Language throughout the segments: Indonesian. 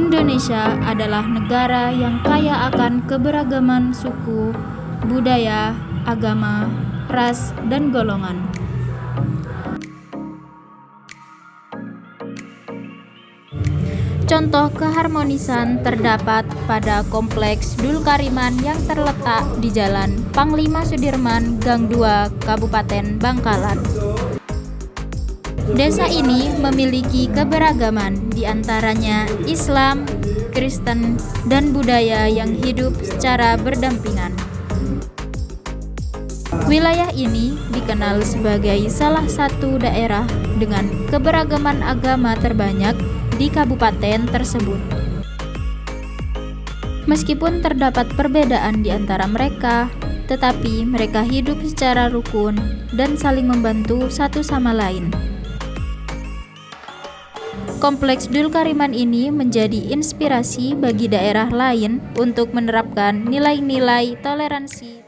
Indonesia adalah negara yang kaya akan keberagaman suku, budaya, agama, ras, dan golongan. Contoh keharmonisan terdapat pada Kompleks Dulkariman yang terletak di Jalan Panglima Sudirman, Gang 2, Kabupaten Bangkalan. Desa ini memiliki keberagaman, di antaranya Islam, Kristen, dan budaya yang hidup secara berdampingan. Wilayah ini dikenal sebagai salah satu daerah dengan keberagaman agama terbanyak di kabupaten tersebut. Meskipun terdapat perbedaan di antara mereka, tetapi mereka hidup secara rukun dan saling membantu satu sama lain. Kompleks Dulkariman ini menjadi inspirasi bagi daerah lain untuk menerapkan nilai-nilai toleransi.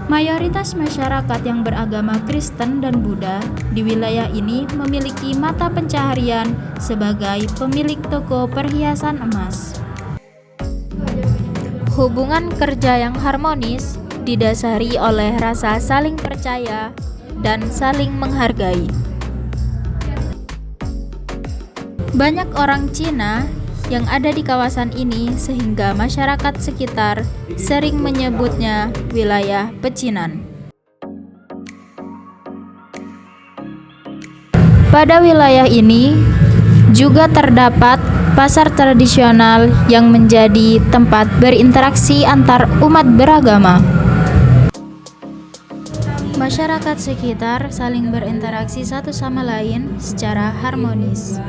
Mayoritas masyarakat yang beragama Kristen dan Buddha di wilayah ini memiliki mata pencaharian sebagai pemilik toko perhiasan emas. Hubungan kerja yang harmonis didasari oleh rasa saling percaya dan saling menghargai. Banyak orang Cina yang ada di kawasan ini sehingga masyarakat sekitar sering menyebutnya wilayah pecinan. Pada wilayah ini juga terdapat pasar tradisional yang menjadi tempat berinteraksi antar umat beragama. Masyarakat sekitar saling berinteraksi satu sama lain secara harmonis.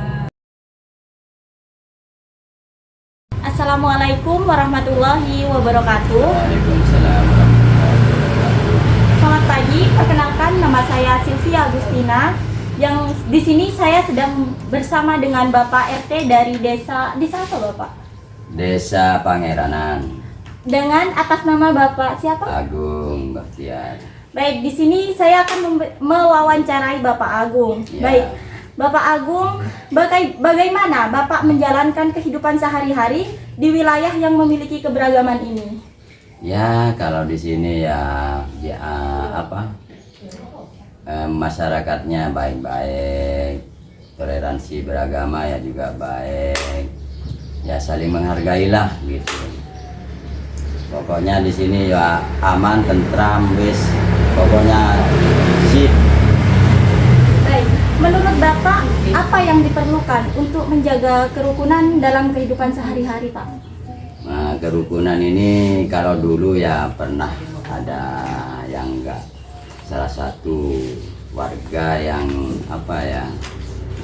Assalamualaikum warahmatullahi wabarakatuh. Waalaikumsalam. Selamat pagi, perkenalkan nama saya Sylvia Agustina. Yang di sini saya sedang bersama dengan Bapak RT dari desa apa Bapak? Desa Pangeranan. Dengan atas nama Bapak siapa? Agung Bahtiar. Baik, di sini saya akan mewawancarai Bapak Agung. Ya. Baik, Bapak Agung, bagaimana Bapak menjalankan kehidupan sehari-hari di wilayah yang memiliki keberagaman ini? Ya, kalau di sini masyarakatnya baik-baik, toleransi beragama ya juga baik, ya saling menghargailah gitu. Pokoknya di sini ya aman, tentram, pokoknya sip. Baik, menurut Bapak apa yang diperlukan untuk menjaga kerukunan dalam kehidupan sehari-hari, Pak? Nah, kerukunan ini kalau dulu ya pernah ada yang enggak, salah satu warga yang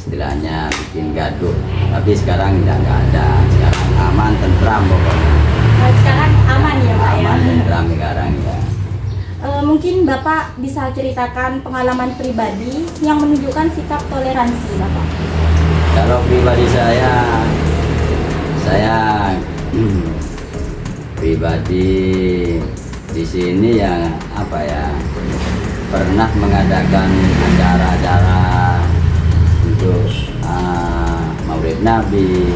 istilahnya bikin gaduh, tapi sekarang enggak ada, sekarang aman, tentram pokoknya. Nah, sekarang aman ya, Pak ya? Aman, tentram sekarang ya. Mungkin Bapak bisa ceritakan pengalaman pribadi yang menunjukkan sikap toleransi Bapak. Kalau pribadi saya pribadi di sini yang pernah mengadakan acara-acara untuk Maulid Nabi,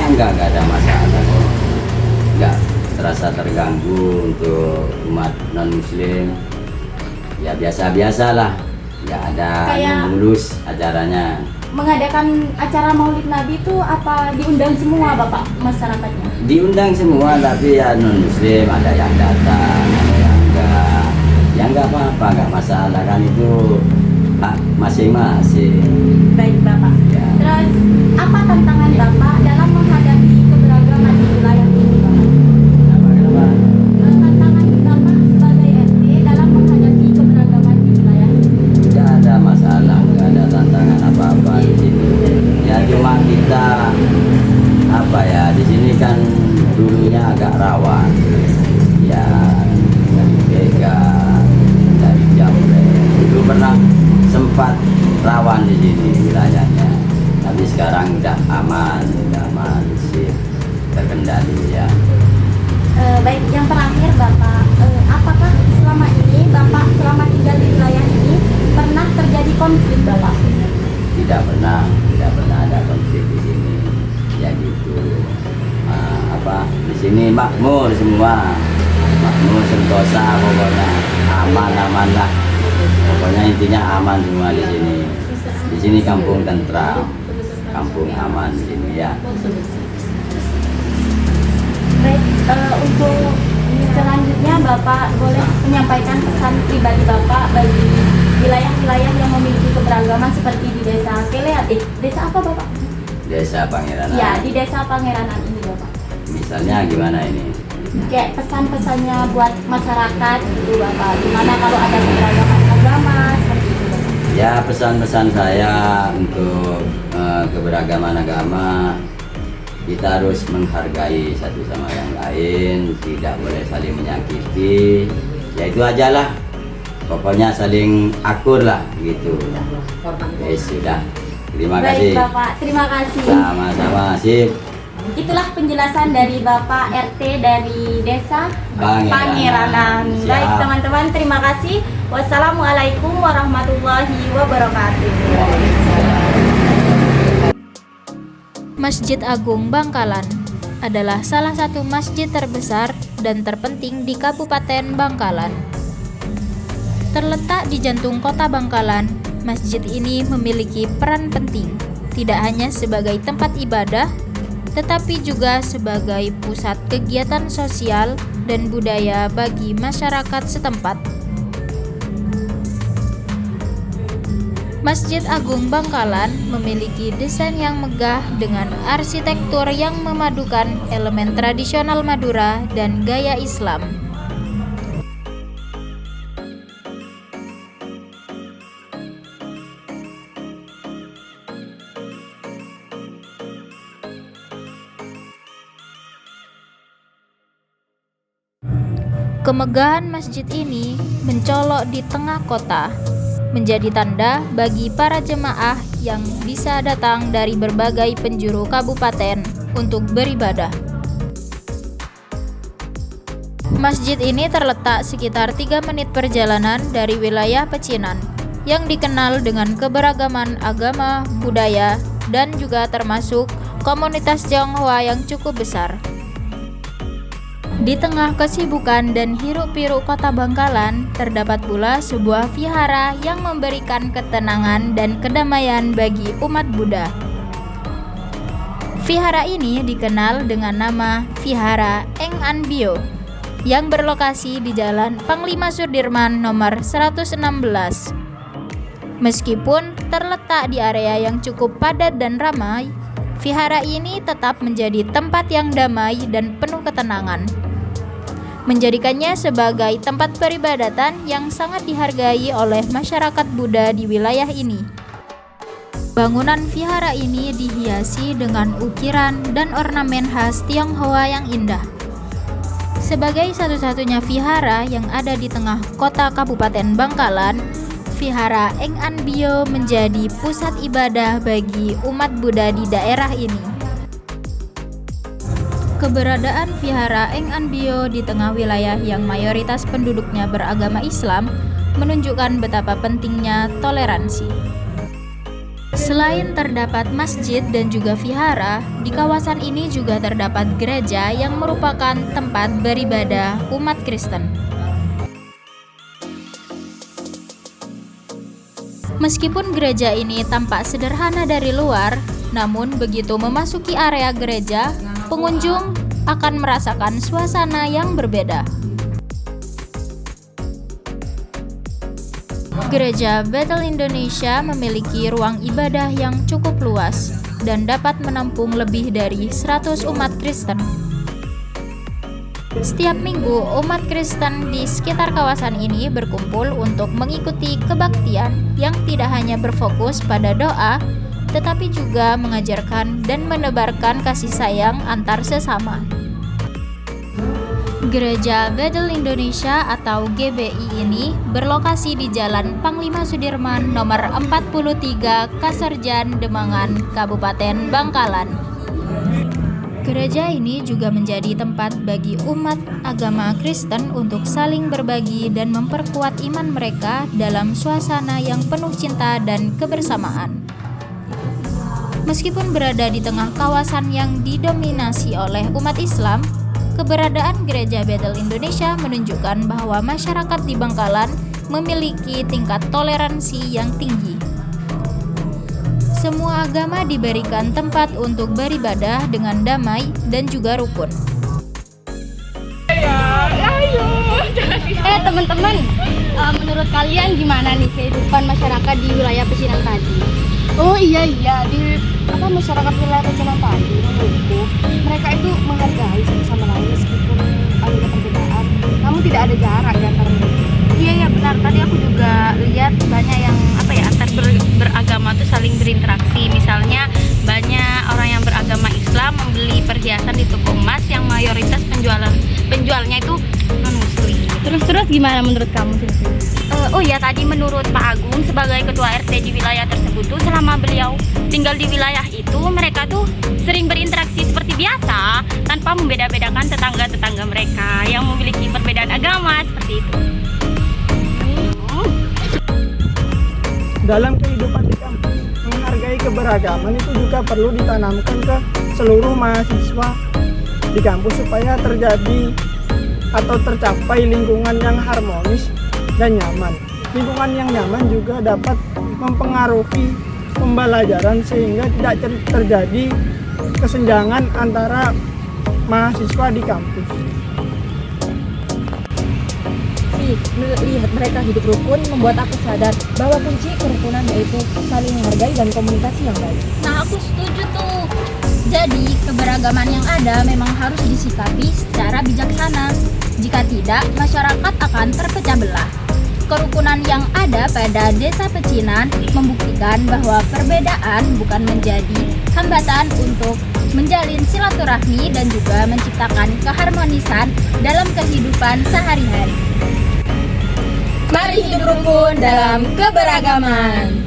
enggak ada masalah, enggak terasa terganggu untuk umat non muslim, ya biasa-biasalah, nggak ada yang mulus acaranya. Mengadakan acara Maulid Nabi itu apa diundang semua Bapak masyarakatnya? Diundang semua, tapi ya non muslim ada yang datang, ada yang enggak, ya enggak apa-apa, enggak masalah, kan itu hak masing-masing. Baik Bapak. Ya. Terus apa tantangan Bapak dalam menghadapi keberagaman di wilayah ini Bapak? Tantangan Bapak sebagai RT dalam menghadapi keberagaman di wilayah ini? Tidak ada masalah, nggak ada tantangan apa-apa di sini. Ya cuma kita di sini kan dulunya agak rawan. Ya dari begal, dari jamret. Dulu pernah sempat rawan di sini wilayahnya. Tapi sekarang udah aman sih, terkendali ya. Baik, yang makmur semua, makmur sentosa, pokoknya aman lah, pokoknya intinya aman semua di sini. Di sini kampung tentram, kampung aman di sini ya. Baik, untuk selanjutnya Bapak boleh menyampaikan pesan pribadi Bapak bagi wilayah-wilayah yang memiliki keberagaman seperti di Desa Keleat. Desa apa Bapak? Desa Pangeranan. Ya, di Desa Pangeranan ini Bapak. Misalnya gimana ini? Kayak pesan-pesannya buat masyarakat gitu Bapak. Gimana kalau ada keberagaman agama seperti itu Bapak? Ya, pesan-pesan saya untuk keberagaman agama, kita harus menghargai satu sama yang lain, tidak boleh saling menyakiti. Ya itu aja lah, pokoknya saling akur lah gitu. Sudah, terima kasih. Baik Bapak, terima kasih. Sama-sama, sip. Itulah penjelasan dari Bapak RT dari Desa Pangeranan. Pangeranan. Siap. Baik teman-teman, terima kasih. Wassalamualaikum warahmatullahi wabarakatuh. Masjid Agung Bangkalan adalah salah satu masjid terbesar dan terpenting di Kabupaten Bangkalan. Terletak di jantung kota Bangkalan, masjid ini memiliki peran penting, tidak hanya sebagai tempat ibadah, tetapi juga sebagai pusat kegiatan sosial dan budaya bagi masyarakat setempat. Masjid Agung Bangkalan memiliki desain yang megah dengan arsitektur yang memadukan elemen tradisional Madura dan gaya Islam. Kemegahan masjid ini mencolok di tengah kota, menjadi tanda bagi para jemaah yang bisa datang dari berbagai penjuru kabupaten untuk beribadah. Masjid ini terletak sekitar 3 menit perjalanan dari wilayah Pecinan, yang dikenal dengan keberagaman agama, budaya, dan juga termasuk komunitas Tionghoa yang cukup besar. Di tengah kesibukan dan hiruk-pikuk kota Bangkalan, terdapat pula sebuah vihara yang memberikan ketenangan dan kedamaian bagi umat Buddha. Vihara ini dikenal dengan nama Vihara Eng An Bio, yang berlokasi di Jalan Panglima Sudirman nomor 116. Meskipun terletak di area yang cukup padat dan ramai, vihara ini tetap menjadi tempat yang damai dan penuh ketenangan, menjadikannya sebagai tempat peribadatan yang sangat dihargai oleh masyarakat Buddha di wilayah ini. Bangunan vihara ini dihiasi dengan ukiran dan ornamen khas Tionghoa yang indah. Sebagai satu-satunya vihara yang ada di tengah kota Kabupaten Bangkalan, Vihara Eng An Bio menjadi pusat ibadah bagi umat Buddha di daerah ini. Keberadaan Vihara Eng An Bio di tengah wilayah yang mayoritas penduduknya beragama Islam menunjukkan betapa pentingnya toleransi. Selain terdapat masjid dan juga vihara, di kawasan ini juga terdapat gereja yang merupakan tempat beribadah umat Kristen. Meskipun gereja ini tampak sederhana dari luar, namun begitu memasuki area gereja, pengunjung akan merasakan suasana yang berbeda. Gereja Bethel Indonesia memiliki ruang ibadah yang cukup luas dan dapat menampung lebih dari 100 umat Kristen. Setiap minggu, umat Kristen di sekitar kawasan ini berkumpul untuk mengikuti kebaktian yang tidak hanya berfokus pada doa, tetapi juga mengajarkan dan menebarkan kasih sayang antar sesama. Gereja Bethel Indonesia atau GBI ini berlokasi di Jalan Panglima Sudirman nomor 43 Kasarjan, Demangan, Kabupaten Bangkalan. Gereja ini juga menjadi tempat bagi umat agama Kristen untuk saling berbagi dan memperkuat iman mereka dalam suasana yang penuh cinta dan kebersamaan. Meskipun berada di tengah kawasan yang didominasi oleh umat Islam, Keberadaan Gereja Bethel Indonesia menunjukkan bahwa masyarakat di Bangkalan memiliki tingkat toleransi yang tinggi. Semua agama diberikan tempat untuk beribadah dengan damai dan juga rukun. Teman-teman, menurut kalian gimana nih kehidupan masyarakat di wilayah Pecinan tadi? Oh iya di masyarakat wilayah Pecinan tadi menurutku mereka itu menghargai satu sama lain meskipun ada perbedaan, namun tidak ada jarak di antara mereka. Iya benar. Tadi aku juga lihat banyak yang antar beragama tuh saling berinteraksi. Misalnya banyak orang yang beragama Islam membeli perhiasan di toko emas yang mayoritas penjualnya itu non-muslim. Terus gimana menurut kamu Sisi? Oh ya, tadi menurut Pak Agung sebagai ketua RT di wilayah tersebut tuh selama beliau tinggal di wilayah itu mereka tuh sering berinteraksi seperti biasa tanpa membeda-bedakan tetangga-tetangga mereka yang memiliki perbedaan agama seperti itu. Dalam kehidupan di kampus, menghargai keberagaman itu juga perlu ditanamkan ke seluruh mahasiswa di kampus supaya terjadi atau tercapai lingkungan yang harmonis dan nyaman. Lingkungan yang nyaman juga dapat mempengaruhi pembelajaran sehingga tidak terjadi kesenjangan antara mahasiswa di kampus. Melihat mereka hidup rukun membuat aku sadar bahwa kunci kerukunan yaitu saling menghargai dan komunikasi yang baik. Nah, aku setuju tuh. Jadi, keberagaman yang ada memang harus disikapi secara bijaksana. Jika tidak, masyarakat akan terpecah belah. Kerukunan yang ada pada Desa Pecinan membuktikan bahwa perbedaan bukan menjadi hambatan untuk menjalin silaturahmi dan juga menciptakan keharmonisan dalam kehidupan sehari-hari. Mari hidup rukun dalam keberagaman.